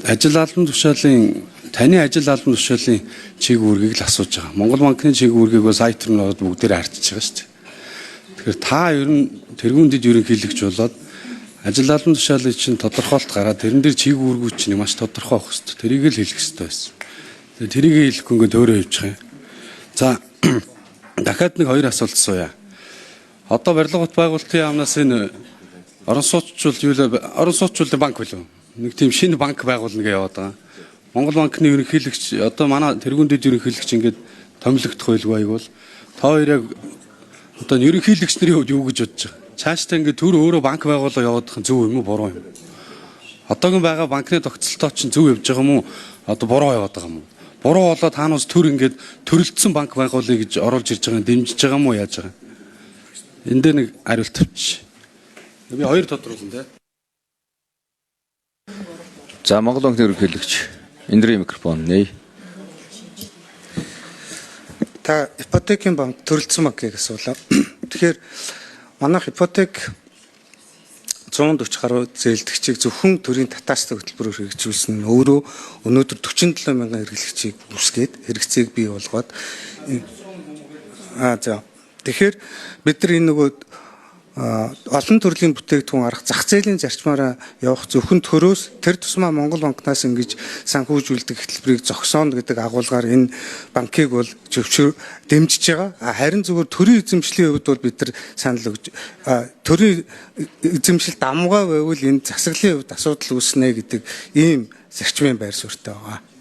ажил албан тушаалын таны ажил албан тушаалын чиг үүргийг л асууж байгаа. Монгол банкны чиг үүргийг бас сайт руу ороод бүгдээр харьцаж байгаа шүү дээ. Тэгэхээр та ер нь тэргуундэд ерөнхийлөгч болоод ажил албан тушаалын чинь тодорхойлт гараад тэрэн дээр чиг үүргүүд чинь маш тодорхой байх хэрэгтэй. Тэрийг л хэлэх хэрэгтэй байсан. Тэгээ тэрийг хэлэхгүй ингээд өөрөө явчих юм. За дахиад нэг хоёр асуулт асууя. Одоо барилга бот байгуулалтын яамнаас энэ орон сууцчлалын банк билүү? Нэг тийм шинэ банк байгуулна гэж яваад байгаа. Монгол банкны ерөнхийлөгч одоо манай тэргуундэд ерөнхийлөгч ингээд томилогдох байлгүй айгуул. Та хоёр яг одоо ерөнхийлөгч нарын хувьд юу гэж бодож байгаа? Цаашдаа ингээд төр өөрөө банк байгуулалт явуудах нь зөв юм уу буруу юм? Одоогийн байгаа банкны тогтцолтой чинь зөв явж байгаа юм уу? Одоо буруу яваад байгаа юм уу? Буруу болоод таанаас төр ингээд төрөлдсөн банк байгуулъя гэж оруулж ирж байгаа нь дэмжиж байгаа юм уу яаж байгаа? Энд дээр нэг хариулт тавьчих. Би хоёр тодруулна те. За Монгол банкны ерөнхийлөгч Эндрийн микрофон нэй. Та ипотекийн банк төрөлдсөн банкыг асуулаа. Тэгэхээр манайх ипотек 140 гаруй зээлдэгчийг зөвхөн төрийн татаастай хөтөлбөрөөр хэрэгжүүлсэн нь өөрөө өнөөдөр 47 мянган хэрэглэгчийг үүсгээд хэрэгцээг бий болгоод за тэгэхээр бид нар энэ нөгөө олон төрлийн бүтээгдэхүүн арга зах зээлийн зарчмаараа явах зөвхөн төрөөс тэр тусмаа Монгол банкнаас ингэж санхүүжүүлдэг хөтөлбөрийг зогсооно гэдэг агуулгаар энэ банкыг бол дэмжиж байгаа. Харин зөвхөн төрийн эзэмшлийн хувьд бол бид нар санал өгж төрийн эзэмшил давмгай байвал энэ засаглалын хувьд асуудал үүснэ гэдэг ийм зарчмын байр суурьтай байгаа.